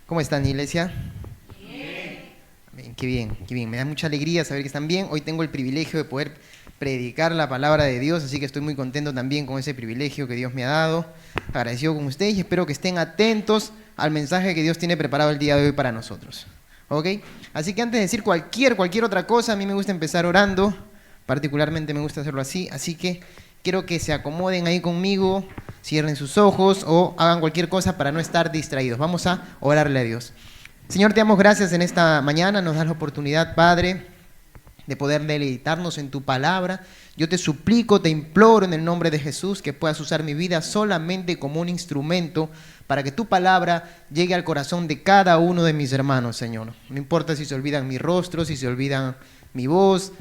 ¿Cómo están, iglesia? Bien. Qué bien, qué bien. Me da mucha alegría saber que están bien. Hoy tengo el privilegio de poder predicar la palabra de Dios, así que estoy muy contento también con ese privilegio que Dios me ha dado. Agradecido con ustedes y espero que estén atentos al mensaje que Dios tiene preparado el día de hoy para nosotros. ¿Ok? Así que antes de decir cualquier otra cosa, a mí me gusta empezar orando. Particularmente me gusta hacerlo así que quiero que se acomoden ahí conmigo, cierren sus ojos o hagan cualquier cosa para no estar distraídos. Vamos a orarle a Dios. Señor, te damos gracias en esta mañana, nos das la oportunidad, Padre, de poder deleitarnos en tu palabra. Yo te suplico, te imploro en el nombre de Jesús que puedas usar mi vida solamente como un instrumento para que tu palabra llegue al corazón de cada uno de mis hermanos, Señor. No importa si se olvidan mi rostro, si se olvidan mi voz,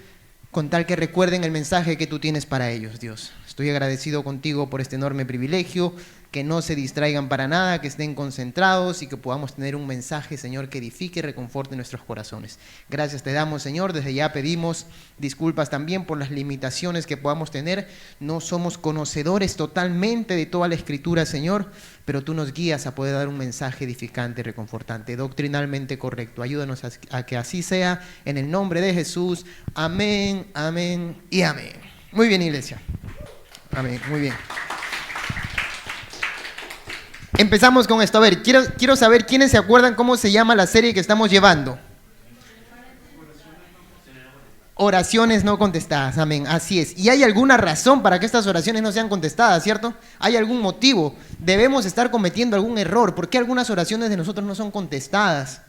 con tal que recuerden el mensaje que tú tienes para ellos, Dios. Estoy agradecido contigo por este enorme privilegio, que no se distraigan para nada, que estén concentrados y que podamos tener un mensaje, Señor, que edifique y reconforte nuestros corazones. Gracias te damos, Señor. Desde ya pedimos disculpas también por las limitaciones que podamos tener. No somos conocedores totalmente de toda la Escritura, Señor, pero tú nos guías a poder dar un mensaje edificante y reconfortante, doctrinalmente correcto. Ayúdanos a que así sea, en el nombre de Jesús. Amén, amén y amén. Muy bien, iglesia. Amén, muy bien. Empezamos con esto. A ver, quiero saber quiénes se acuerdan cómo se llama la serie que estamos llevando. Oraciones no contestadas, amén, así es. Y hay alguna razón para que estas oraciones no sean contestadas, ¿cierto? Hay algún motivo. Debemos estar cometiendo algún error. ¿Por qué algunas oraciones de nosotros no son contestadas?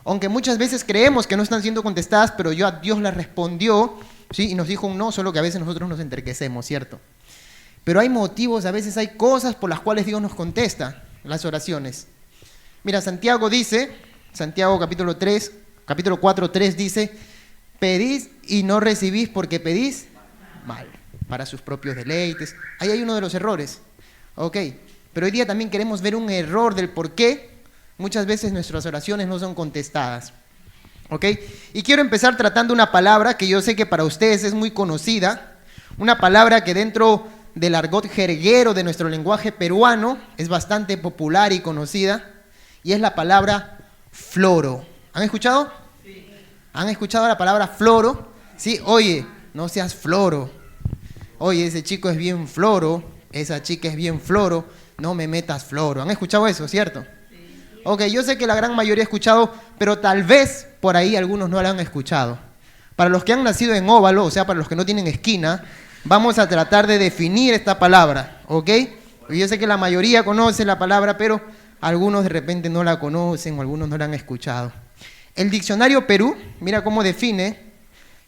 Aunque muchas veces creemos que no están siendo contestadas, pero Dios las respondió, ¿sí? Y nos dijo un no, solo que a veces nosotros nos enterquecemos, ¿cierto? Pero hay motivos, a veces hay cosas por las cuales Dios nos contesta las oraciones. Mira, Santiago dice, Santiago capítulo 4, 3 dice: pedís y no recibís porque pedís mal, para sus propios deleites. Ahí hay uno de los errores, ok. Pero hoy día también queremos ver un error del por qué muchas veces nuestras oraciones no son contestadas, ok. Y quiero empezar tratando una palabra que yo sé que para ustedes es muy conocida, una palabra que dentro del argot jerguero de nuestro lenguaje peruano es bastante popular y conocida, y es la palabra floro. ¿Han escuchado? Sí. ¿Han escuchado la palabra floro? Sí, oye, no seas floro. Oye, ese chico es bien floro, esa chica es bien floro, no me metas floro. ¿Han escuchado eso, cierto? Sí. Ok, yo sé que la gran mayoría ha escuchado, pero tal vez por ahí algunos no la han escuchado. Para los que han nacido en óvalo, o sea, para los que no tienen esquina, vamos a tratar de definir esta palabra, ¿ok? Yo sé que la mayoría conoce la palabra, pero algunos de repente no la conocen o algunos no la han escuchado. El diccionario Perú, mira cómo lo define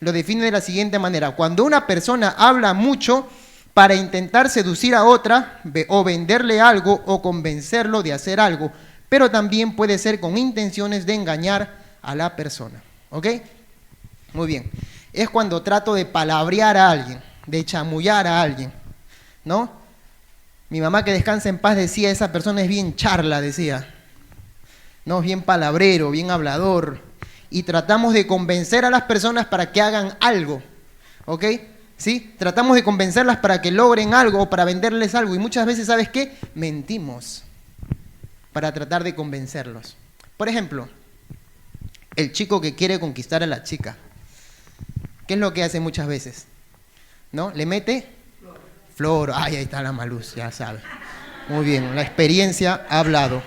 de la siguiente manera: cuando una persona habla mucho para intentar seducir a otra o venderle algo o convencerlo de hacer algo, pero también puede ser con intenciones de engañar a la persona, ¿ok? Muy bien, es cuando trato de palabrear a alguien, de chamullar a alguien, ¿no? Mi mamá, que descansa en paz, decía: esa persona es bien charla, decía, ¿no? Bien palabrero, bien hablador, y tratamos de convencer a las personas para que hagan algo, ¿ok? ¿Sí? Tratamos de convencerlas para que logren algo o para venderles algo, y muchas veces, ¿sabes qué? Mentimos para tratar de convencerlos. Por ejemplo, el chico que quiere conquistar a la chica, ¿qué es lo que hace muchas veces? ¿No? Le mete flor. Ay, ahí está la Maluz, ya sabe. Muy bien, la experiencia ha hablado.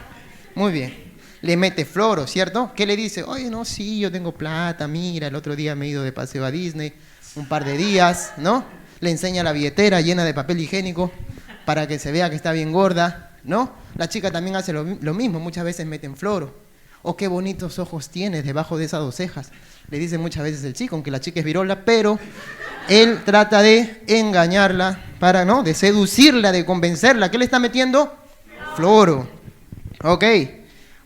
Muy bien. Le mete floro, ¿cierto? ¿Qué le dice? Oye, no, sí, yo tengo plata, mira, el otro día me he ido de paseo a Disney, un par de días, ¿no? Le enseña la billetera llena de papel higiénico para que se vea que está bien gorda, ¿no? La chica también hace lo mismo, muchas veces meten floro. Oh, qué bonitos ojos tienes debajo de esas dos cejas, le dice muchas veces el chico, aunque la chica es virola, pero él trata de engañarla, ¿no? De seducirla, de convencerla. ¿Qué le está metiendo? Floro. Ok,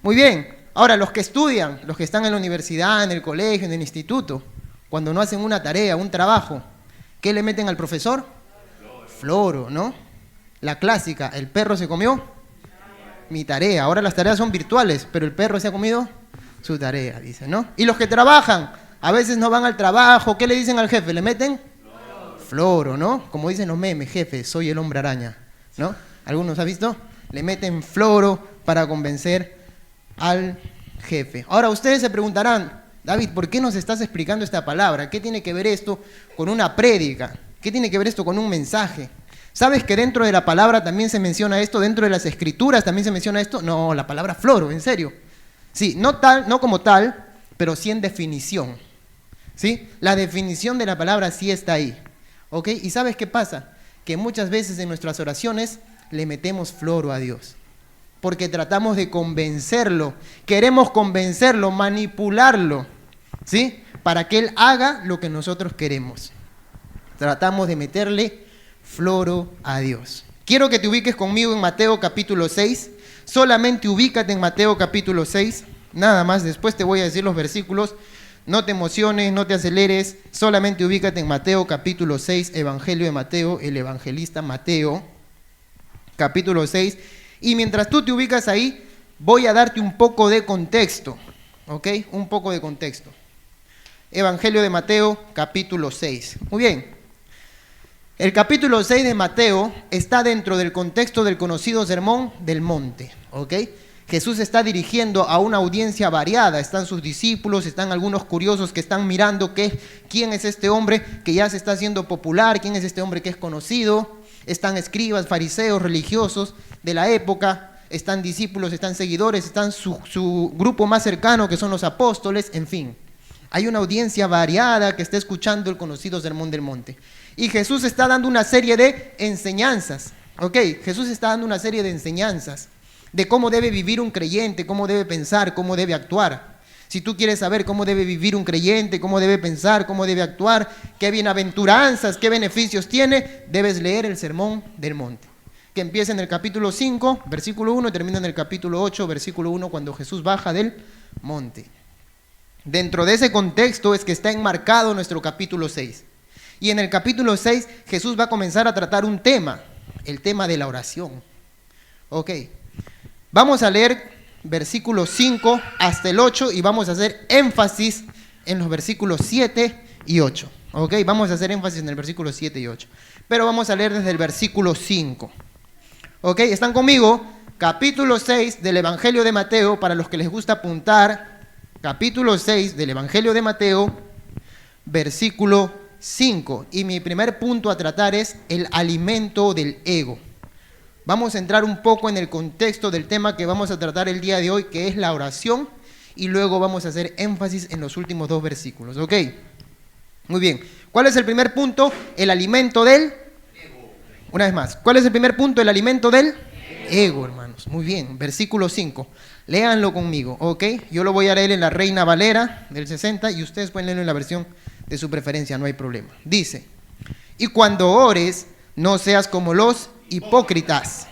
muy bien. Ahora, los que estudian, los que están en la universidad, en el colegio, en el instituto, cuando no hacen una tarea, un trabajo, ¿qué le meten al profesor? Floro, ¿no? La clásica: el perro se comió mi tarea. Ahora las tareas son virtuales, pero el perro se ha comido su tarea, dice, ¿no? Y los que trabajan, a veces no van al trabajo, ¿qué le dicen al jefe? ¿Le meten? Floro, ¿no? Como dicen los memes, jefe, soy el hombre araña, ¿no? ¿Algunos han visto? Le meten floro para convencer al jefe. Ahora ustedes se preguntarán, David, ¿por qué nos estás explicando esta palabra? ¿Qué tiene que ver esto con una prédica? ¿Qué tiene que ver esto con un mensaje? ¿Sabes que dentro de la palabra también se menciona esto? ¿Dentro de las escrituras también se menciona esto? No, la palabra floro, en serio. Sí, no como tal, pero sí en definición. ¿Sí? La definición de la palabra sí está ahí. ¿Ok? ¿Y sabes qué pasa? Que muchas veces en nuestras oraciones le metemos floro a Dios. Porque tratamos de convencerlo, queremos convencerlo, manipularlo, ¿sí? Para que Él haga lo que nosotros queremos. Tratamos de meterle floro a Dios. Quiero que te ubiques conmigo en Mateo capítulo 6. Solamente ubícate en Mateo capítulo 6. Nada más, después te voy a decir los versículos. No te emociones, no te aceleres. Solamente ubícate en Mateo capítulo 6, Evangelio de Mateo, el evangelista Mateo, capítulo 6. Y mientras tú te ubicas ahí, voy a darte un poco de contexto. ¿Ok? Un poco de contexto. Evangelio de Mateo, capítulo 6. Muy bien. El capítulo 6 de Mateo está dentro del contexto del conocido Sermón del Monte, ¿ok? Jesús está dirigiendo a una audiencia variada, están sus discípulos, están algunos curiosos que están mirando quién es este hombre que ya se está haciendo popular, quién es este hombre que es conocido, están escribas, fariseos, religiosos de la época, están discípulos, están seguidores, están su grupo más cercano que son los apóstoles, en fin. Hay una audiencia variada que está escuchando el conocido Sermón del Monte. Y Jesús está dando una serie de enseñanzas, ¿ok? Jesús está dando una serie de enseñanzas de cómo debe vivir un creyente, cómo debe pensar, cómo debe actuar. Si tú quieres saber cómo debe vivir un creyente, cómo debe pensar, cómo debe actuar, qué bienaventuranzas, qué beneficios tiene, debes leer el Sermón del Monte, que empieza en el capítulo 5, versículo 1, y termina en el capítulo 8, versículo 1, cuando Jesús baja del monte. Dentro de ese contexto es que está enmarcado nuestro capítulo 6. Y en el capítulo 6 Jesús va a comenzar a tratar un tema, el tema de la oración. Ok, vamos a leer versículos 5 hasta el 8 y vamos a hacer énfasis en los versículos 7 y 8. Ok, vamos a hacer énfasis en el versículo 7 y 8. Pero vamos a leer desde el versículo 5. Ok, ¿están conmigo? Capítulo 6 del Evangelio de Mateo, para los que les gusta apuntar, capítulo 6 del Evangelio de Mateo, versículo 5. Y mi primer punto a tratar es el alimento del ego. Vamos a entrar un poco en el contexto del tema que vamos a tratar el día de hoy, que es la oración, y luego vamos a hacer énfasis en los últimos dos versículos. ¿Ok? Muy bien. ¿Cuál es el primer punto? El alimento del ego. Una vez más. ¿Cuál es el primer punto? El alimento del ego, hermanos. Muy bien. Versículo 5. Léanlo conmigo, ¿ok? Yo lo voy a leer en la Reina Valera del 60 y ustedes pueden leerlo en la versión de su preferencia, no hay problema. Dice: y cuando ores, no seas como los hipócritas,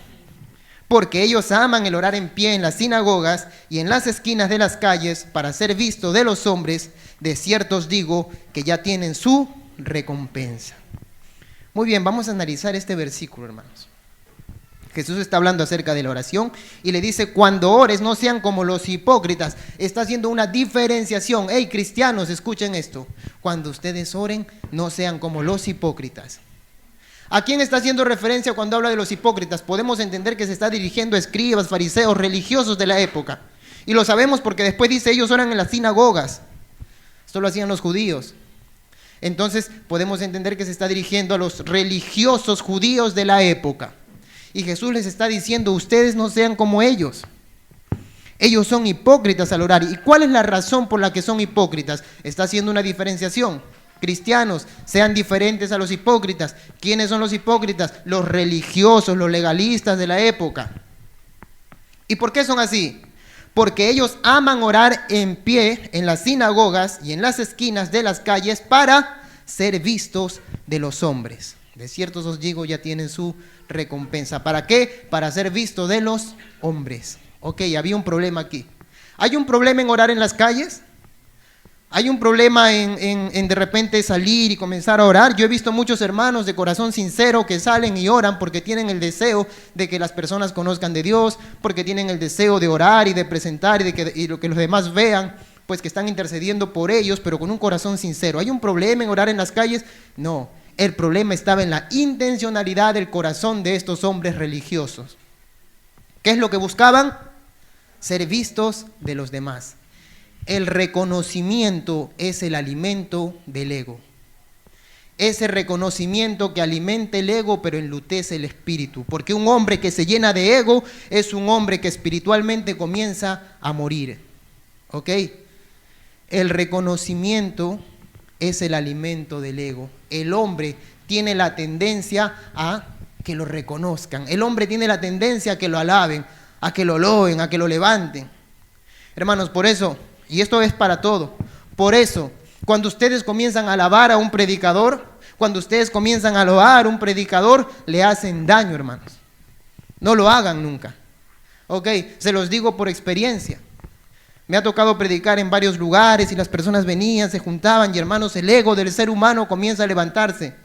porque ellos aman el orar en pie en las sinagogas y en las esquinas de las calles para ser visto de los hombres. De cierto os digo que ya tienen su recompensa. Muy bien, vamos a analizar este versículo, hermanos. Jesús está hablando acerca de la oración y le dice: cuando ores, no sean como los hipócritas. Está haciendo una diferenciación. Hey, cristianos, escuchen esto. Cuando ustedes oren, no sean como los hipócritas. ¿A quién está haciendo referencia cuando habla de los hipócritas? Podemos entender que se está dirigiendo a escribas, fariseos, religiosos de la época. Y lo sabemos porque después dice: ellos oran en las sinagogas. Esto lo hacían los judíos. Entonces podemos entender que se está dirigiendo a los religiosos judíos de la época. Y Jesús les está diciendo: ustedes no sean como ellos. Ellos son hipócritas al orar. ¿Y cuál es la razón por la que son hipócritas? Está haciendo una diferenciación. Cristianos, sean diferentes a los hipócritas. ¿Quiénes son los hipócritas? Los religiosos, los legalistas de la época. ¿Y por qué son así? Porque ellos aman orar en pie en las sinagogas y en las esquinas de las calles para ser vistos de los hombres. De cierto os digo, ya tienen su recompensa. ¿Para qué? Para ser visto de los hombres. Ok, había un problema aquí. ¿Hay un problema en orar en las calles? Hay un problema en de repente salir y comenzar a orar. Yo he visto muchos hermanos de corazón sincero que salen y oran porque tienen el deseo de que las personas conozcan de Dios, porque tienen el deseo de orar y de presentar y lo que los demás vean, pues que están intercediendo por ellos, pero con un corazón sincero. ¿Hay un problema en orar en las calles? No, el problema estaba en la intencionalidad del corazón de estos hombres religiosos. ¿Qué es lo que buscaban? Ser vistos de los demás. El reconocimiento es el alimento del ego. Ese reconocimiento que alimenta el ego, pero enlutece el espíritu. Porque un hombre que se llena de ego es un hombre que espiritualmente comienza a morir. ¿Ok? El reconocimiento es el alimento del ego. El hombre tiene la tendencia a que lo reconozcan. El hombre tiene la tendencia a que lo alaben, a que lo loen, a que lo levanten. Hermanos, por eso, y esto es para todo, por eso, cuando ustedes comienzan a alabar a un predicador, cuando ustedes comienzan a loar a un predicador, le hacen daño, hermanos. No lo hagan nunca. Ok, se los digo por experiencia. Me ha tocado predicar en varios lugares y las personas venían, se juntaban y hermanos, el ego del ser humano comienza a levantarse.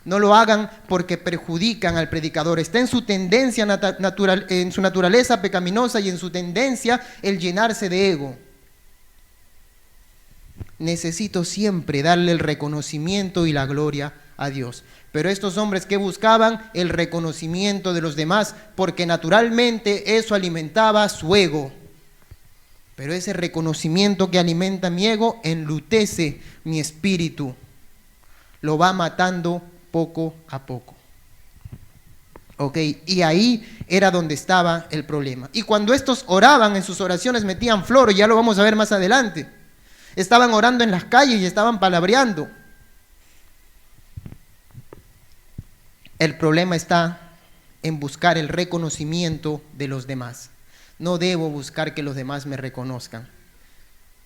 No lo hagan porque perjudican al predicador. Está en su tendencia natural, en su naturaleza pecaminosa y en su tendencia el llenarse de ego. Necesito siempre darle el reconocimiento y la gloria a Dios. Pero estos hombres que buscaban el reconocimiento de los demás, porque naturalmente eso alimentaba su ego. Pero ese reconocimiento que alimenta mi ego enlutece mi espíritu. Lo va matando poco a poco. Ok, y ahí era donde estaba el problema. Y cuando estos oraban en sus oraciones metían floro, ya lo vamos a ver más adelante. Estaban orando en las calles y estaban palabreando. El problema está en buscar el reconocimiento de los demás. No debo buscar que los demás me reconozcan.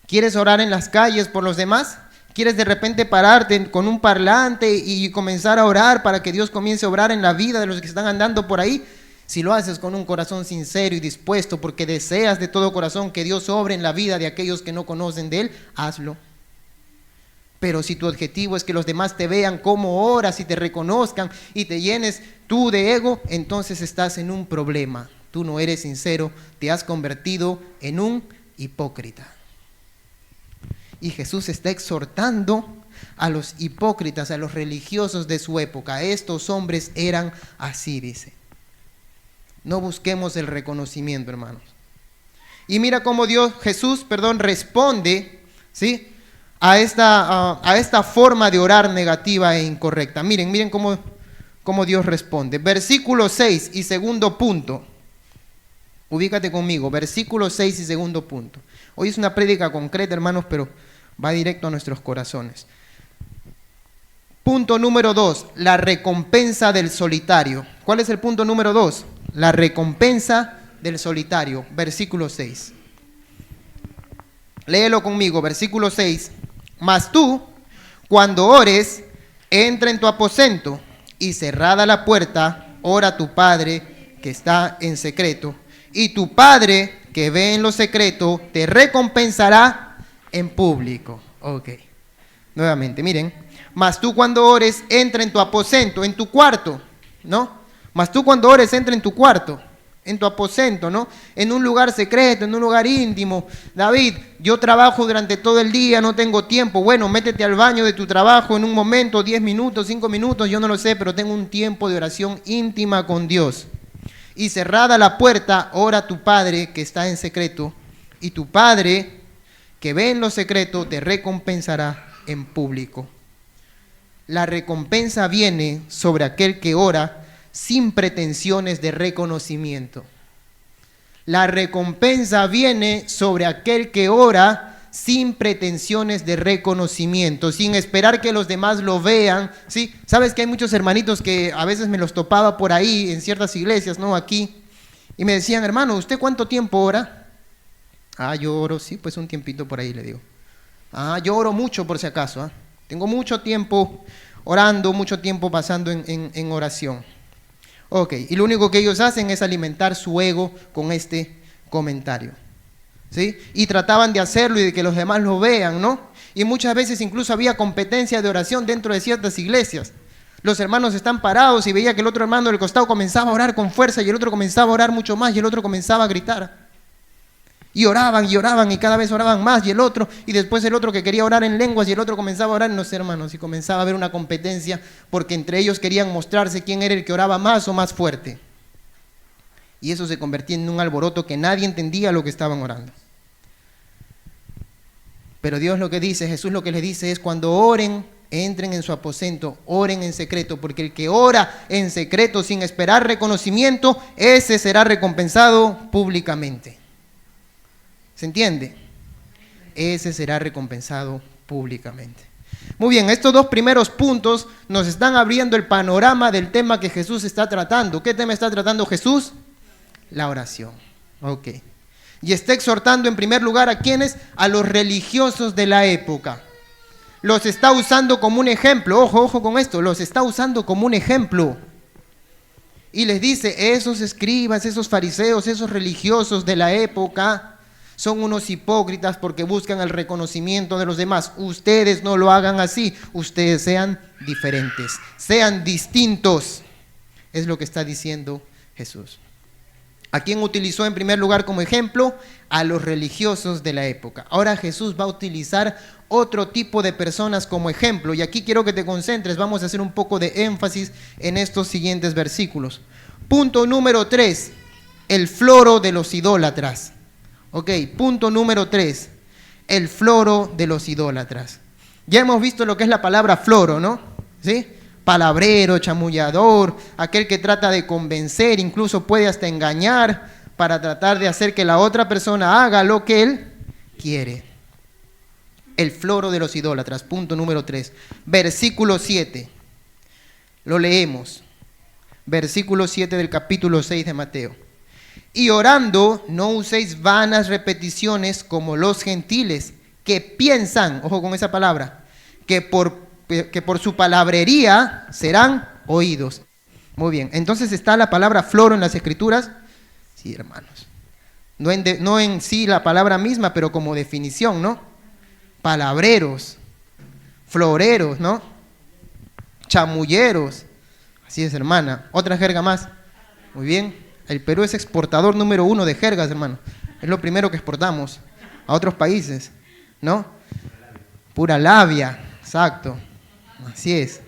¿Quieres orar en las calles por los demás? ¿Quieres de repente pararte con un parlante y comenzar a orar para que Dios comience a obrar en la vida de los que están andando por ahí? Si lo haces con un corazón sincero y dispuesto porque deseas de todo corazón que Dios obre en la vida de aquellos que no conocen de Él, hazlo. Pero si tu objetivo es que los demás te vean cómo oras y te reconozcan y te llenes tú de ego, entonces estás en un problema. Tú no eres sincero, te has convertido en un hipócrita. Y Jesús está exhortando a los hipócritas, a los religiosos de su época. Estos hombres eran así, dice. No busquemos el reconocimiento, hermanos. Y mira cómo Jesús responde, ¿sí?, a esta forma de orar negativa e incorrecta. Miren cómo Dios responde. Versículo 6 y segundo punto. Ubícate conmigo, versículo 6 y segundo punto. Hoy es una prédica concreta, hermanos, pero va directo a nuestros corazones. Punto número 2, la recompensa del solitario. ¿Cuál es el punto número 2? La recompensa del solitario, versículo 6. Léelo conmigo, versículo 6. Mas tú, cuando ores, entra en tu aposento y cerrada la puerta, ora a tu Padre que está en secreto. Y tu Padre que ve en lo secreto te recompensará en público. Ok. Nuevamente, miren. Mas tú cuando ores, entra en tu aposento, en tu cuarto, ¿no? Mas tú cuando ores, entra en tu cuarto, en tu aposento, ¿no? En un lugar secreto, en un lugar íntimo. David, yo trabajo durante todo el día, no tengo tiempo. Bueno, métete al baño de tu trabajo en un momento, 10 minutos, 5 minutos, yo no lo sé, pero tengo un tiempo de oración íntima con Dios. Y cerrada la puerta, ora a tu Padre que está en secreto, y tu Padre que ve en lo secreto te recompensará en público. La recompensa viene sobre aquel que ora sin pretensiones de reconocimiento. La recompensa viene sobre aquel que ora sin pretensiones de reconocimiento, sin esperar que los demás lo vean, ¿sí? Sabes que hay muchos hermanitos que a veces me los topaba por ahí en ciertas iglesias, ¿no? Aquí, y me decían, hermano, ¿usted cuánto tiempo ora? Ah, yo oro, sí, pues un tiempito por ahí, le digo. Ah, yo oro mucho por si acaso, ¿eh? Tengo mucho tiempo orando, mucho tiempo pasando en oración. Ok, y lo único que ellos hacen es alimentar su ego con este comentario, ¿sí? Y trataban de hacerlo y de que los demás lo vean, ¿no? y muchas veces incluso había competencia de oración dentro de ciertas iglesias. Los hermanos están parados y veía que el otro hermano del costado comenzaba a orar con fuerza y el otro comenzaba a orar mucho más y el otro comenzaba a gritar. Y oraban y cada vez oraban más y el otro, y después el otro que quería orar en lenguas y el otro comenzaba a orar en los hermanos y comenzaba a haber una competencia porque entre ellos querían mostrarse quién era el que oraba más o más fuerte. Y eso se convertía en un alboroto que nadie entendía lo que estaban orando. Pero Dios lo que dice, Jesús lo que les dice es: cuando oren, entren en su aposento, oren en secreto, porque el que ora en secreto sin esperar reconocimiento, ese será recompensado públicamente. ¿Se entiende? Ese será recompensado públicamente. Muy bien, estos dos primeros puntos nos están abriendo el panorama del tema que Jesús está tratando. ¿Qué tema está tratando Jesús? La oración. Ok. Y está exhortando en primer lugar ¿a quiénes? A los religiosos de la época. Los está usando como un ejemplo. Ojo con esto. Los está usando como un ejemplo. Y les dice: esos escribas, esos fariseos, esos religiosos de la época son unos hipócritas porque buscan el reconocimiento de los demás. Ustedes no lo hagan así. Ustedes sean diferentes. Sean distintos. Es lo que está diciendo Jesús. ¿A quién utilizó en primer lugar como ejemplo? A los religiosos de la época. Ahora Jesús va a utilizar otro tipo de personas como ejemplo. Y aquí quiero que te concentres. Vamos a hacer un poco de énfasis en estos siguientes versículos. Punto número 3. El floro de los idólatras. Ok, punto número 3. El floro de los idólatras. Ya hemos visto lo que es la palabra floro, ¿no? ¿Sí? Palabrero, chamullador, aquel que trata de convencer, incluso puede hasta engañar para tratar de hacer que la otra persona haga lo que él quiere. El floro de los idólatras, punto número 3. Versículo 7. Lo leemos. Versículo 7 del capítulo 6 de Mateo. Y orando, no uséis vanas repeticiones como los gentiles, que piensan, ojo con esa palabra, que por su palabrería serán oídos. Muy bien, entonces está la palabra floro en las escrituras. Sí, hermanos. No en sí la palabra misma, pero como definición, ¿no? Palabreros, floreros, ¿no? Chamulleros. Así es, hermana. Otra jerga más. Muy bien. El Perú es exportador número 1 de jergas, hermano. Es lo primero que exportamos a otros países, ¿no? Pura labia, exacto. Así es.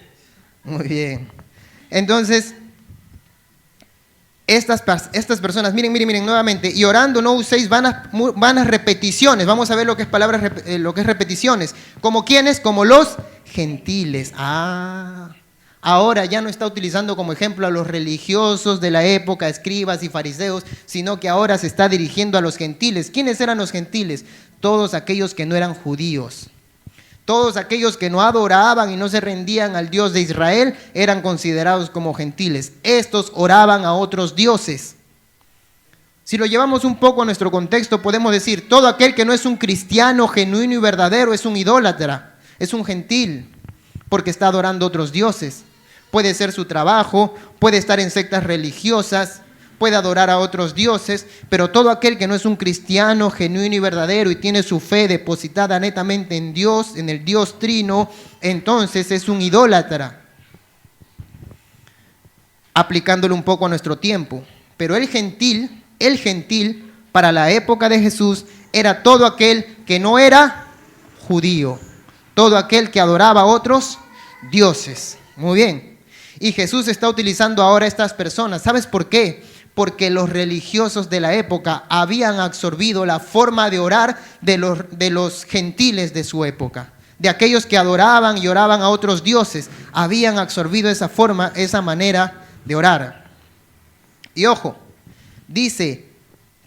Muy bien. Entonces, estas personas, miren nuevamente, y orando no uséis vanas repeticiones. Vamos a ver lo que es lo que es repeticiones. ¿Como quiénes? Como los gentiles. Ahora ya no está utilizando como ejemplo a los religiosos de la época, escribas y fariseos, sino que ahora se está dirigiendo a los gentiles. ¿Quiénes eran los gentiles? Todos aquellos que no eran judíos. Todos aquellos que no adoraban y no se rendían al Dios de Israel eran considerados como gentiles. Estos oraban a otros dioses. Si lo llevamos un poco a nuestro contexto, podemos decir: todo aquel que no es un cristiano genuino y verdadero es un idólatra, es un gentil, porque está adorando a otros dioses. Puede ser su trabajo, puede estar en sectas religiosas, puede adorar a otros dioses, pero todo aquel que no es un cristiano genuino y verdadero y tiene su fe depositada netamente en Dios, en el Dios trino, entonces es un idólatra. Aplicándolo un poco a nuestro tiempo. Pero el gentil, para la época de Jesús, era todo aquel que no era judío, todo aquel que adoraba a otros dioses. Muy bien. Y Jesús está utilizando ahora a estas personas. ¿Sabes por qué? Porque los religiosos de la época habían absorbido la forma de orar de los gentiles de su época. De aquellos que adoraban y oraban a otros dioses. Habían absorbido esa forma, esa manera de orar. Y ojo, dice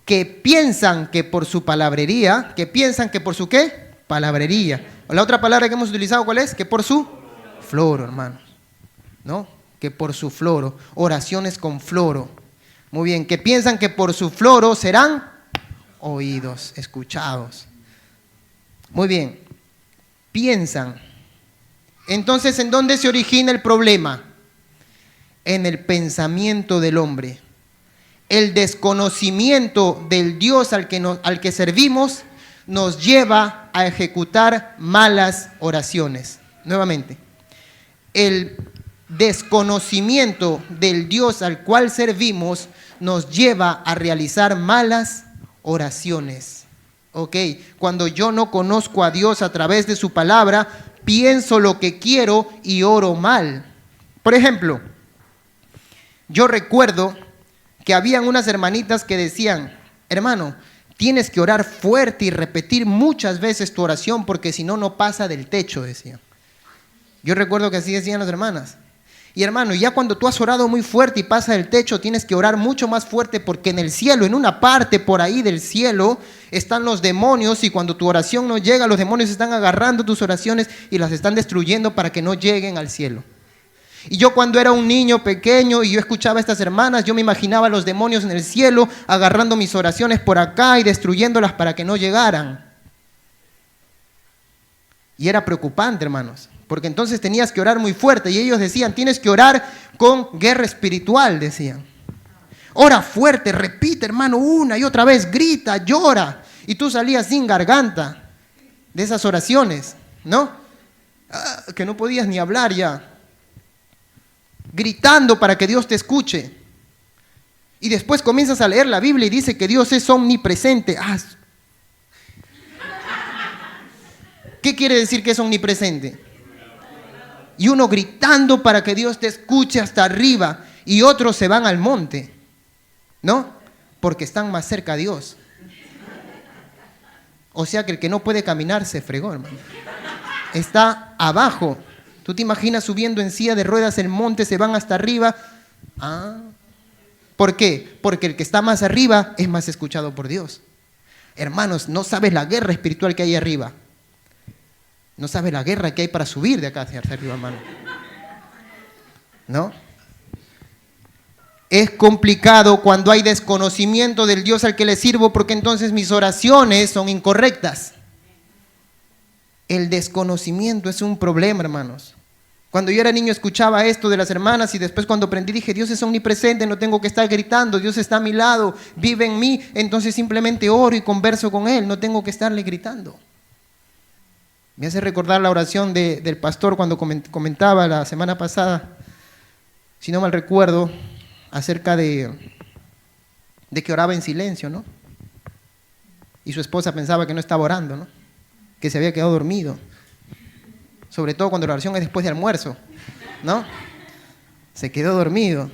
que piensan que por su palabrería, que piensan que por su ¿qué? Palabrería. O la otra palabra que hemos utilizado, ¿cuál es? Que por su floro, hermanos. ¿No? Que por su floro. Oraciones con floro. Muy bien. Que piensan que por su floro serán oídos, escuchados. Muy bien. Piensan. Entonces, ¿en dónde se origina el problema? En el pensamiento del hombre. El desconocimiento del Dios al que servimos nos lleva a ejecutar malas oraciones. Nuevamente, el desconocimiento del Dios al cual servimos nos lleva a realizar malas oraciones. Ok, cuando yo no conozco a Dios a través de su palabra, pienso lo que quiero y oro mal. Por ejemplo, yo recuerdo que habían unas hermanitas que decían: hermano, tienes que orar fuerte y repetir muchas veces tu oración porque si no, no pasa del techo, decían. Yo recuerdo que así decían las hermanas. Y hermano, ya cuando tú has orado muy fuerte y pasa del techo, tienes que orar mucho más fuerte porque en el cielo, en una parte por ahí del cielo, están los demonios y cuando tu oración no llega, los demonios están agarrando tus oraciones y las están destruyendo para que no lleguen al cielo. Y yo cuando era un niño pequeño y yo escuchaba a estas hermanas, yo me imaginaba a los demonios en el cielo agarrando mis oraciones por acá y destruyéndolas para que no llegaran. Y era preocupante, hermanos, porque entonces tenías que orar muy fuerte y ellos decían: tienes que orar con guerra espiritual, decían. Ora fuerte, repite, hermano, una y otra vez, grita, llora. Y tú salías sin garganta de esas oraciones, ¿no? Que no podías ni hablar ya. Gritando para que Dios te escuche. Y después comienzas a leer la Biblia y dice que Dios es omnipresente. ¿Qué quiere decir que es omnipresente? Y uno gritando para que Dios te escuche hasta arriba y otros se van al monte, ¿no? Porque están más cerca a Dios. O sea que el que no puede caminar se fregó, hermano. Está abajo. ¿Tú te imaginas subiendo en silla de ruedas el monte, se van hasta arriba? ¿Por qué? Porque el que está más arriba es más escuchado por Dios. Hermanos, no sabes la guerra espiritual que hay arriba. No sabes la guerra que hay para subir de acá hacia arriba, hermano. ¿No? Es complicado cuando hay desconocimiento del Dios al que le sirvo, porque entonces mis oraciones son incorrectas. El desconocimiento es un problema, hermanos. Cuando yo era niño escuchaba esto de las hermanas y después cuando aprendí dije: Dios es omnipresente, no tengo que estar gritando, Dios está a mi lado, vive en mí, entonces simplemente oro y converso con Él, no tengo que estarle gritando. Me hace recordar la oración del pastor cuando comentaba la semana pasada, si no mal recuerdo, acerca de que oraba en silencio, ¿no? Y su esposa pensaba que no estaba orando, ¿no? Que se había quedado dormido. Sobre todo cuando la oración es después de almuerzo, ¿no? Se quedó dormido.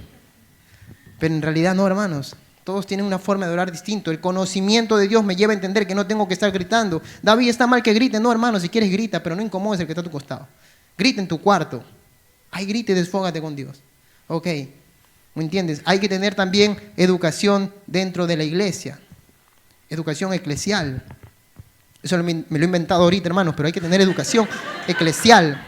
Pero en realidad no, hermanos. Todos tienen una forma de orar distinto. El conocimiento de Dios me lleva a entender que no tengo que estar gritando. David, está mal que grite. No, hermano, si quieres grita, pero no incomodes al que está a tu costado. Grita en tu cuarto. Ahí grita y desfógate con Dios. Ok, ¿me entiendes? Hay que tener también educación dentro de la iglesia. Educación eclesial. Eso me lo he inventado ahorita, hermanos, pero hay que tener educación eclesial.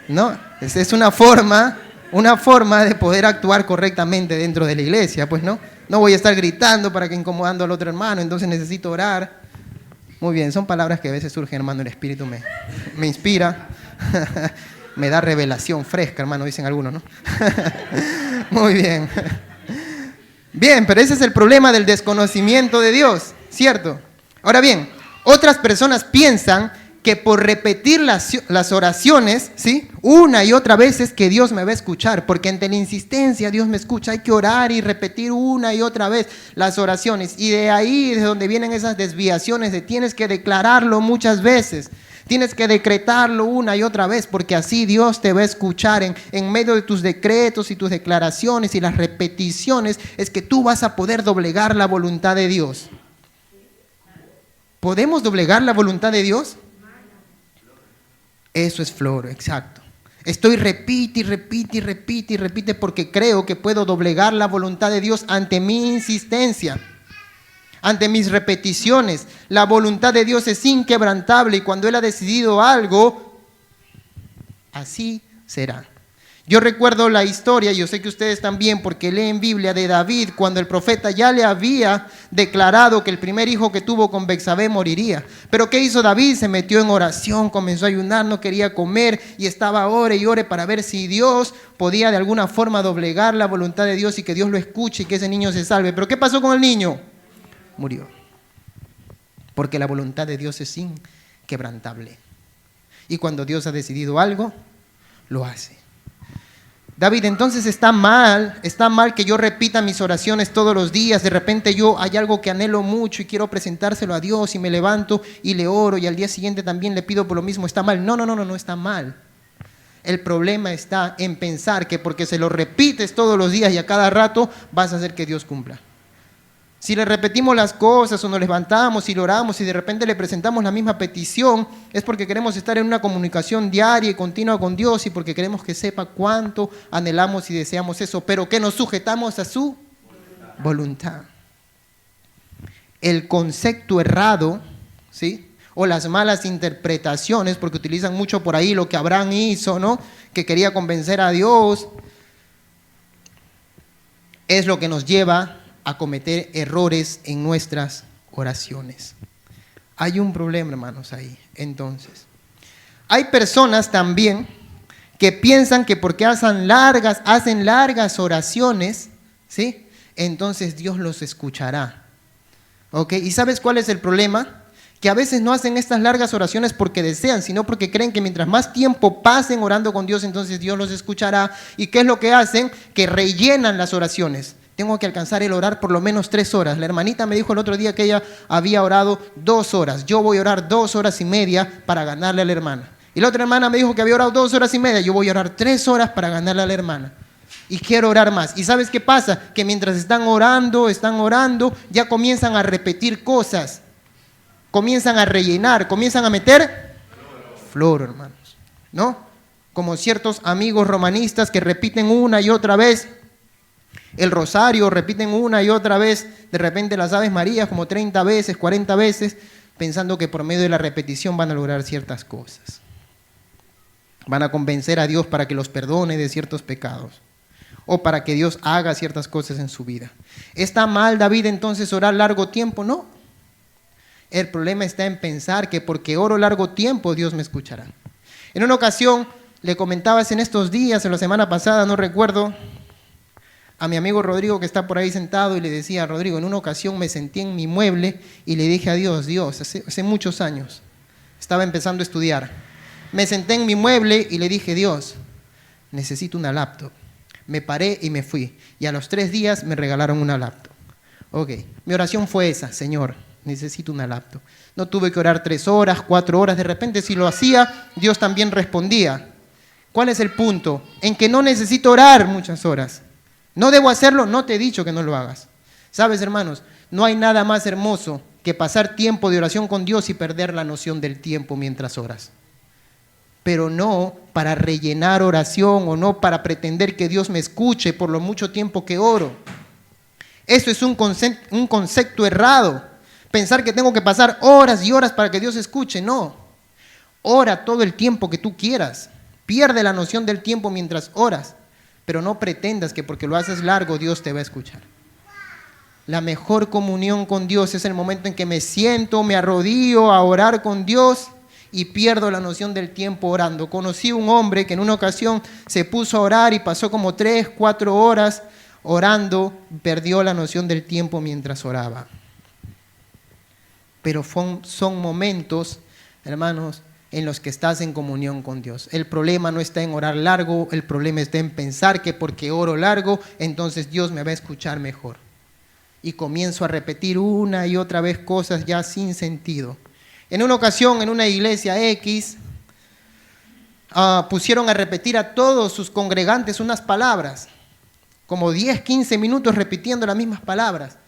¿No? Es una forma de poder actuar correctamente dentro de la iglesia, pues, ¿no? No voy a estar gritando para que incomodando al otro hermano, entonces necesito orar. Muy bien, son palabras que a veces surgen, hermano, el Espíritu me inspira, me da revelación fresca, hermano, dicen algunos, ¿no? Muy bien. Bien, pero ese es el problema del desconocimiento de Dios, ¿cierto? Ahora bien, otras personas piensan que por repetir las oraciones, ¿sí?, una y otra vez es que Dios me va a escuchar, porque ante la insistencia Dios me escucha. Hay que orar y repetir una y otra vez las oraciones. Y de ahí es donde vienen esas desviaciones de tienes que declararlo muchas veces. Tienes que decretarlo una y otra vez, porque así Dios te va a escuchar en medio de tus decretos y tus declaraciones y las repeticiones. Es que tú vas a poder doblegar la voluntad de Dios. ¿Podemos doblegar la voluntad de Dios? Eso es floro, exacto. Estoy repite y repite porque creo que puedo doblegar la voluntad de Dios ante mi insistencia, ante mis repeticiones. La voluntad de Dios es inquebrantable y cuando Él ha decidido algo, así será. Yo recuerdo la historia, yo sé que ustedes también, porque leen Biblia, de David, cuando el profeta ya le había declarado que el primer hijo que tuvo con Betsabé moriría. Pero ¿qué hizo David? Se metió en oración, comenzó a ayunar, no quería comer y estaba ore y ore para ver si Dios podía de alguna forma doblegar la voluntad de Dios y que Dios lo escuche y que ese niño se salve. ¿Pero qué pasó con el niño? Murió. porque la voluntad de Dios es inquebrantable. Y cuando Dios ha decidido algo, lo hace. David, entonces está mal que yo repita mis oraciones todos los días. De repente hay algo que anhelo mucho y quiero presentárselo a Dios y me levanto y le oro y al día siguiente también le pido por lo mismo. ¿Está mal? No está mal. El problema está en pensar que porque se lo repites todos los días y a cada rato vas a hacer que Dios cumpla. Si le repetimos las cosas o nos levantamos y le oramos y de repente le presentamos la misma petición, es porque queremos estar en una comunicación diaria y continua con Dios y porque queremos que sepa cuánto anhelamos y deseamos eso, pero que nos sujetamos a su voluntad. El concepto errado, ¿sí?, o las malas interpretaciones, porque utilizan mucho por ahí lo que Abraham hizo, ¿no?, que quería convencer a Dios, es lo que nos lleva a cometer errores en nuestras oraciones. Hay un problema, hermanos, ahí. Entonces, hay personas también que piensan que porque hacen largas oraciones, ¿sí?, entonces Dios los escuchará. ¿Ok? ¿Y sabes cuál es el problema? Que a veces no hacen estas largas oraciones porque desean, sino porque creen que mientras más tiempo pasen orando con Dios, entonces Dios los escuchará. ¿Y qué es lo que hacen? Que rellenan las oraciones. Tengo que alcanzar el orar por lo menos 3 horas. La hermanita me dijo el otro día que ella había orado 2 horas. Yo voy a orar 2 horas y media para ganarle a la hermana. Y la otra hermana me dijo que había orado 2 horas y media. Yo voy a orar 3 horas para ganarle a la hermana. Y quiero orar más. ¿Y sabes qué pasa? Que mientras están orando, ya comienzan a repetir cosas. Comienzan a rellenar, comienzan a meter flor, hermanos, ¿no? Como ciertos amigos romanistas que repiten una y otra vez el rosario, repiten una y otra vez, de repente las Aves Marías como 30 veces, 40 veces, pensando que por medio de la repetición van a lograr ciertas cosas. Van a convencer a Dios para que los perdone de ciertos pecados o para que Dios haga ciertas cosas en su vida. ¿Está mal, David, entonces orar largo tiempo? No. El problema está en pensar que porque oro largo tiempo Dios me escuchará. En una ocasión, le comentabas en estos días, en la semana pasada, no recuerdo, a mi amigo Rodrigo que está por ahí sentado y le decía, Rodrigo, en una ocasión me senté en mi mueble y le dije a Dios, hace muchos años, estaba empezando a estudiar, me senté en mi mueble y le dije, Dios, necesito una laptop. Me paré y me fui y a los 3 días me regalaron una laptop. Ok, mi oración fue esa, Señor, necesito una laptop. No tuve que orar 3 horas, 4 horas, de repente si lo hacía, Dios también respondía. ¿Cuál es el punto? En que no necesito orar muchas horas. ¿No debo hacerlo? No te he dicho que no lo hagas. ¿Sabes, hermanos? No hay nada más hermoso que pasar tiempo de oración con Dios y perder la noción del tiempo mientras oras. Pero no para rellenar oración o no para pretender que Dios me escuche por lo mucho tiempo que oro. Eso es un concepto errado. Pensar que tengo que pasar horas y horas para que Dios escuche. No. Ora todo el tiempo que tú quieras. Pierde la noción del tiempo mientras oras. Pero no pretendas que porque lo haces largo Dios te va a escuchar. La mejor comunión con Dios es el momento en que me siento, me arrodillo a orar con Dios y pierdo la noción del tiempo orando. Conocí un hombre que en una ocasión se puso a orar y pasó como 3, 4 horas orando, perdió la noción del tiempo mientras oraba. Pero son momentos, hermanos, en los que estás en comunión con Dios. El problema no está en orar largo, el problema está en pensar que porque oro largo, entonces Dios me va a escuchar mejor. Y comienzo a repetir una y otra vez cosas ya sin sentido. En una ocasión, en una iglesia X, pusieron a repetir a todos sus congregantes unas palabras, como 10, 15 minutos repitiendo las mismas palabras,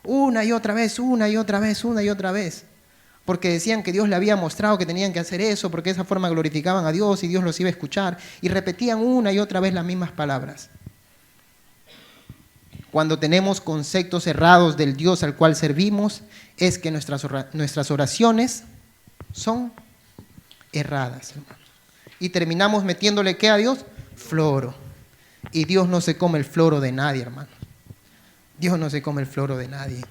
una y otra vez, una y otra vez, una y otra vez. Porque decían que Dios le había mostrado que tenían que hacer eso, porque de esa forma glorificaban a Dios y Dios los iba a escuchar. Y repetían una y otra vez las mismas palabras. Cuando tenemos conceptos errados del Dios al cual servimos, es que nuestras oraciones son erradas, hermanos. Y terminamos metiéndole, ¿qué a Dios? Floro. Y Dios no se come el floro de nadie, hermanos. Dios no se come el floro de nadie.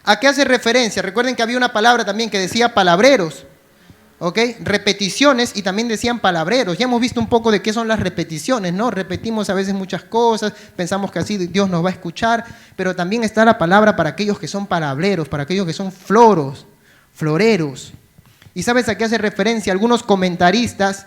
¿A qué hace referencia? Recuerden que había una palabra también que decía palabreros. ¿ok? Repeticiones, y también decían palabreros. Ya hemos visto un poco de qué son las repeticiones, ¿no? Repetimos a veces muchas cosas, pensamos que así Dios nos va a escuchar, pero también está la palabra para aquellos que son palabreros, para aquellos que son floreros. ¿Y sabes a qué hace referencia? Algunos comentaristas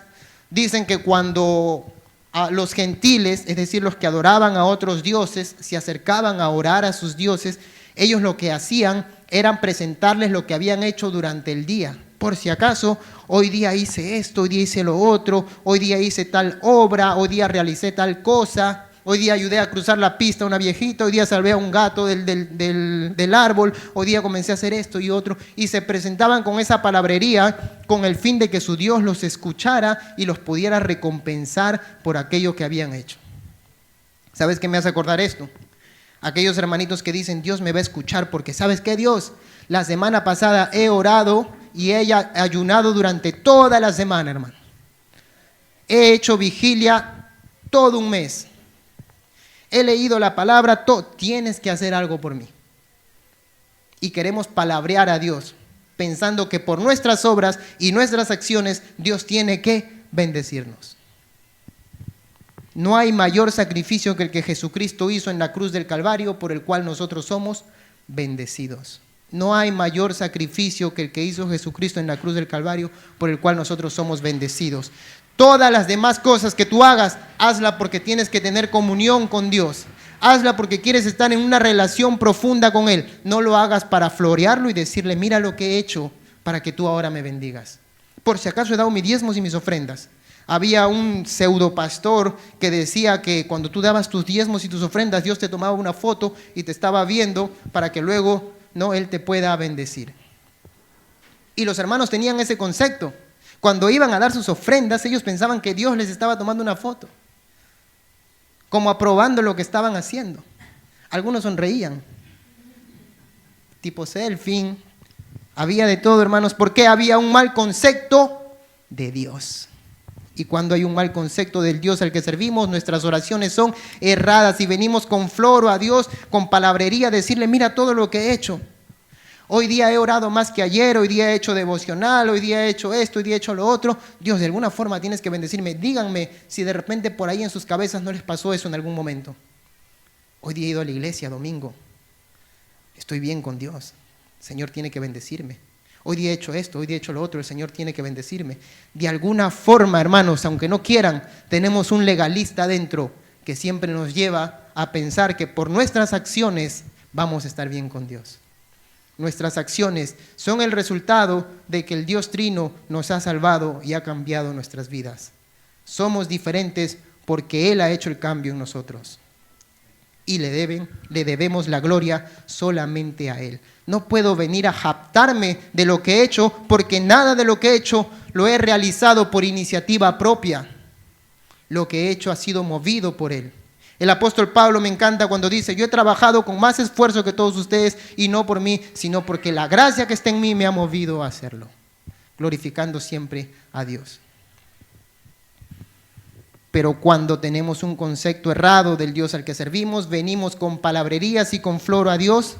dicen que cuando a los gentiles, es decir, los que adoraban a otros dioses, se acercaban a orar a sus dioses, ellos lo que hacían eran presentarles lo que habían hecho durante el día. Por si acaso, hoy día hice esto, hoy día hice lo otro, hoy día hice tal obra, hoy día realicé tal cosa, hoy día ayudé a cruzar la pista a una viejita, hoy día salvé a un gato del árbol, hoy día comencé a hacer esto y otro. Y se presentaban con esa palabrería con el fin de que su Dios los escuchara y los pudiera recompensar por aquello que habían hecho. ¿Sabes qué me hace acordar esto? Aquellos hermanitos que dicen, Dios me va a escuchar porque ¿sabes qué, Dios? La semana pasada he orado y he ayunado durante toda la semana, hermano. He hecho vigilia todo un mes. He leído la palabra, tienes que hacer algo por mí. Y queremos palabrear a Dios, pensando que por nuestras obras y nuestras acciones, Dios tiene que bendecirnos. No hay mayor sacrificio que el que Jesucristo hizo en la cruz del Calvario, por el cual nosotros somos bendecidos. No hay mayor sacrificio que el que hizo Jesucristo en la cruz del Calvario, por el cual nosotros somos bendecidos. Todas las demás cosas que tú hagas, hazla porque tienes que tener comunión con Dios. Hazla porque quieres estar en una relación profunda con Él. No lo hagas para florearlo y decirle, mira lo que he hecho para que tú ahora me bendigas. Por si acaso he dado mis diezmos y mis ofrendas. Había un pseudo pastor que decía que cuando tú dabas tus diezmos y tus ofrendas, Dios te tomaba una foto y te estaba viendo para que luego Él te pueda bendecir. Y los hermanos tenían ese concepto. Cuando iban a dar sus ofrendas, ellos pensaban que Dios les estaba tomando una foto, como aprobando lo que estaban haciendo. Algunos sonreían, tipo selfie. Había de todo, hermanos, porque había un mal concepto de Dios. Y cuando hay un mal concepto del Dios al que servimos, nuestras oraciones son erradas y venimos con floro a Dios, con palabrería, decirle, mira todo lo que he hecho. Hoy día he orado más que ayer, hoy día he hecho devocional, hoy día he hecho esto, hoy día he hecho lo otro. Dios, de alguna forma tienes que bendecirme. Díganme si de repente por ahí en sus cabezas no les pasó eso en algún momento. Hoy día he ido a la iglesia, domingo. Estoy bien con Dios. El Señor tiene que bendecirme. Hoy día he hecho esto, hoy día he hecho lo otro, el Señor tiene que bendecirme. De alguna forma, hermanos, aunque no quieran, tenemos un legalista dentro que siempre nos lleva a pensar que por nuestras acciones vamos a estar bien con Dios. Nuestras acciones son el resultado de que el Dios Trino nos ha salvado y ha cambiado nuestras vidas. Somos diferentes porque Él ha hecho el cambio en nosotros. Y le debemos la gloria solamente a Él. No puedo venir a jactarme de lo que he hecho, porque nada de lo que he hecho lo he realizado por iniciativa propia. Lo que he hecho ha sido movido por Él. El apóstol Pablo me encanta cuando dice, yo he trabajado con más esfuerzo que todos ustedes, y no por mí, sino porque la gracia que está en mí me ha movido a hacerlo, glorificando siempre a Dios. Pero cuando tenemos un concepto errado del Dios al que servimos, venimos con palabrerías y con floro a Dios,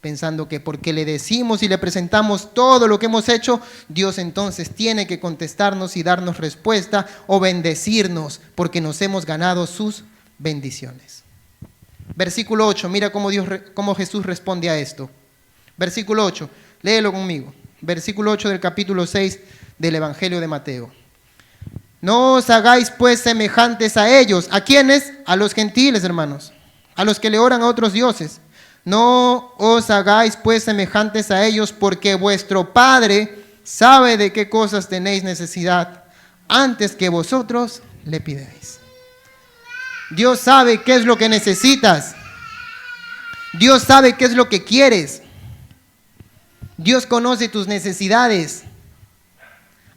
pensando que porque le decimos y le presentamos todo lo que hemos hecho, Dios entonces tiene que contestarnos y darnos respuesta o bendecirnos, porque nos hemos ganado sus bendiciones. Versículo 8, mira cómo Jesús responde a esto. Versículo 8, léelo conmigo. Versículo 8 del capítulo 6 del Evangelio de Mateo. No os hagáis pues semejantes a ellos. ¿A quiénes? A los gentiles, hermanos. A los que le oran a otros dioses. No os hagáis pues semejantes a ellos, porque vuestro Padre sabe de qué cosas tenéis necesidad antes que vosotros le pidáis. Dios sabe qué es lo que necesitas. Dios sabe qué es lo que quieres. Dios conoce tus necesidades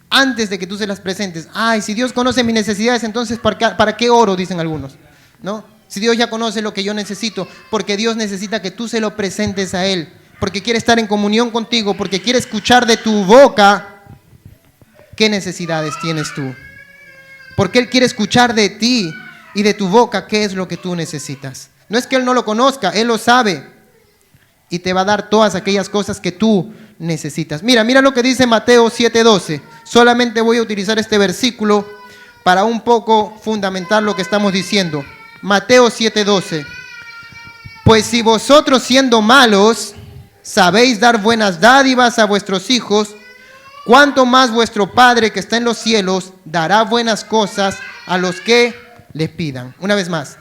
antes de que tú se las presentes. Ay, si Dios conoce mis necesidades, entonces ¿para qué oro? Dicen algunos, ¿no? Si Dios ya conoce lo que yo necesito, porque Dios necesita que tú se lo presentes a Él, porque quiere estar en comunión contigo, porque quiere escuchar de tu boca qué necesidades tienes tú. Porque Él quiere escuchar de ti y de tu boca qué es lo que tú necesitas. No es que Él no lo conozca, Él lo sabe y te va a dar todas aquellas cosas que tú necesitas. Mira lo que dice Mateo 7:12. Solamente voy a utilizar este versículo para un poco fundamentar lo que estamos diciendo. Mateo 7:12. Pues si vosotros siendo malos sabéis dar buenas dádivas a vuestros hijos, ¿cuánto más vuestro Padre que está en los cielos dará buenas cosas a los que le pidan? Una vez más.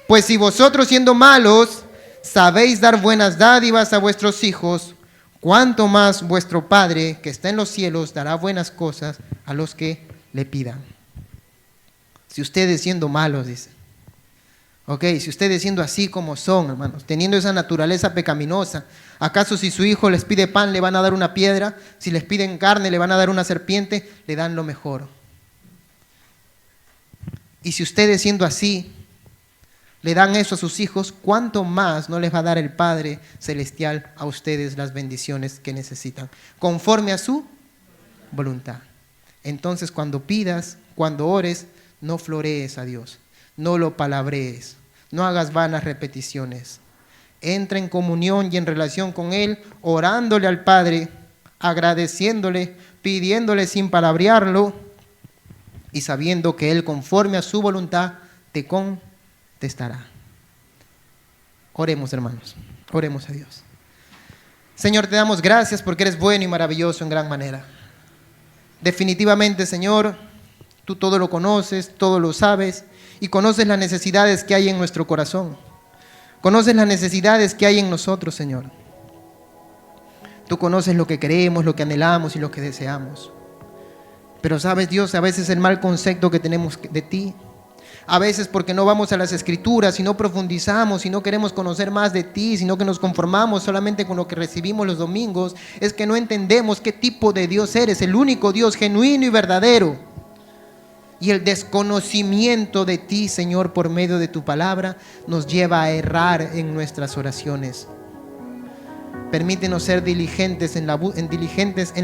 Pues si vosotros siendo malos sabéis dar buenas dádivas a vuestros hijos, ¿cuánto más vuestro Padre que está en los cielos dará buenas cosas a los que le pidan? Si ustedes siendo malos, dice. Ok, si ustedes siendo así como son, hermanos, teniendo esa naturaleza pecaminosa, ¿acaso si su hijo les pide pan le van a dar una piedra? Si les piden carne le van a dar una serpiente, le dan lo mejor. Y si ustedes siendo así le dan eso a sus hijos, ¿cuánto más no les va a dar el Padre Celestial a ustedes las bendiciones que necesitan? Conforme a su voluntad. Entonces cuando pidas, cuando ores, no florees a Dios. No lo palabrees, no hagas vanas repeticiones. Entra en comunión y en relación con Él, orándole al Padre, agradeciéndole, pidiéndole sin palabrearlo y sabiendo que Él, conforme a su voluntad, te contestará. Oremos, hermanos, oremos a Dios. Señor, te damos gracias porque eres bueno y maravilloso en gran manera. Definitivamente, Señor, tú todo lo conoces, todo lo sabes, y conoces las necesidades que hay en nuestro corazón. Conoces las necesidades que hay en nosotros, Señor. Tú conoces lo que queremos, lo que anhelamos y lo que deseamos. Pero sabes, Dios, a veces el mal concepto que tenemos de ti, a veces porque no vamos a las Escrituras y no profundizamos y no queremos conocer más de ti, sino que nos conformamos solamente con lo que recibimos los domingos, es que no entendemos qué tipo de Dios eres, el único Dios genuino y verdadero. Y el desconocimiento de ti, Señor, por medio de tu palabra, nos lleva a errar en nuestras oraciones. Permítenos ser diligentes en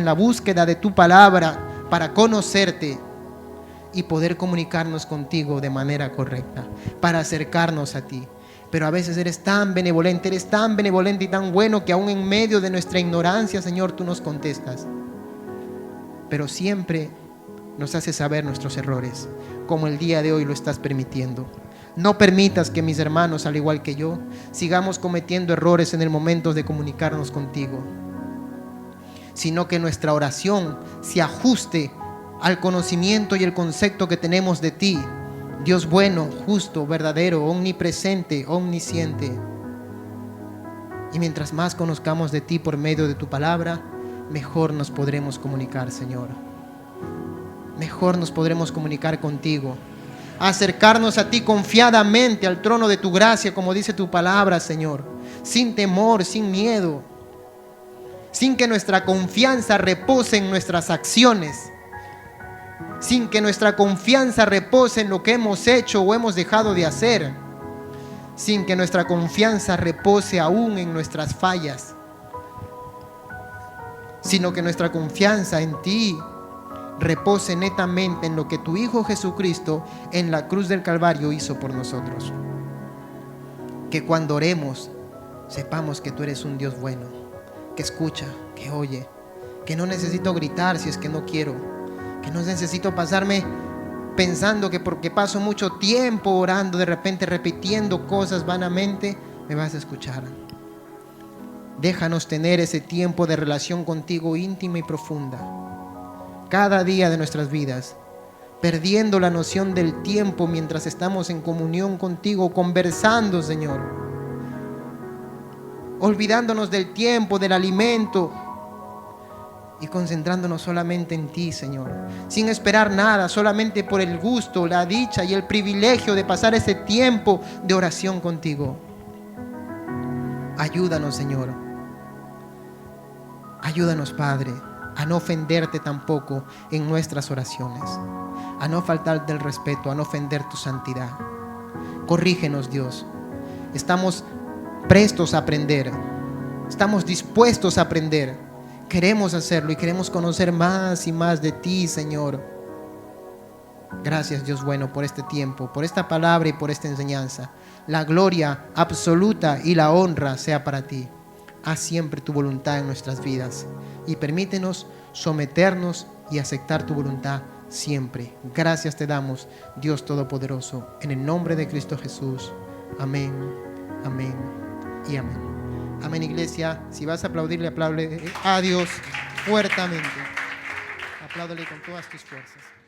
la búsqueda de tu palabra para conocerte y poder comunicarnos contigo de manera correcta, para acercarnos a ti. Pero a veces eres tan benevolente y tan bueno que aún en medio de nuestra ignorancia, Señor, tú nos contestas. Pero siempre nos hace saber nuestros errores, como el día de hoy lo estás permitiendo. No permitas que mis hermanos, al igual que yo, sigamos cometiendo errores en el momento de comunicarnos contigo, sino que nuestra oración se ajuste al conocimiento y el concepto que tenemos de ti, Dios bueno, justo, verdadero, omnipresente, omnisciente. Y mientras más conozcamos de ti por medio de tu palabra, mejor nos podremos comunicar, Señor. Mejor nos podremos comunicar contigo, acercarnos a ti confiadamente al trono de tu gracia, como dice tu palabra, Señor, sin temor, sin miedo, sin que nuestra confianza repose en nuestras acciones, sin que nuestra confianza repose en lo que hemos hecho o hemos dejado de hacer, sin que nuestra confianza repose aún en nuestras fallas, sino que nuestra confianza en ti repose netamente en lo que tu Hijo Jesucristo en la cruz del Calvario hizo por nosotros. Que cuando oremos sepamos que tú eres un Dios bueno, que escucha, que oye, que no necesito gritar si es que no quiero, que no necesito pasarme pensando que porque paso mucho tiempo orando, de repente repitiendo cosas vanamente, me vas a escuchar. Déjanos tener ese tiempo de relación contigo íntima y profunda cada día de nuestras vidas, perdiendo la noción del tiempo mientras estamos en comunión contigo, conversando, Señor, olvidándonos del tiempo, del alimento y concentrándonos solamente en ti, Señor, sin esperar nada, solamente por el gusto, la dicha y el privilegio de pasar ese tiempo de oración contigo. Ayúdanos, Señor. Ayúdanos, Padre, a no ofenderte tampoco en nuestras oraciones, a no faltarte el respeto, a no ofender tu santidad. Corrígenos, Dios. Estamos prestos a aprender, estamos dispuestos a aprender, queremos hacerlo y queremos conocer más y más de ti, Señor. Gracias, Dios bueno, por este tiempo, por esta palabra y por esta enseñanza. La gloria absoluta y la honra sea para ti. Haz siempre tu voluntad en nuestras vidas y permítenos someternos y aceptar tu voluntad siempre. Gracias te damos, Dios Todopoderoso, en el nombre de Cristo Jesús. Amén, amén y amén. Amén, iglesia. Si vas a aplaudirle, apláudele a Dios fuertemente. Apláudele con todas tus fuerzas.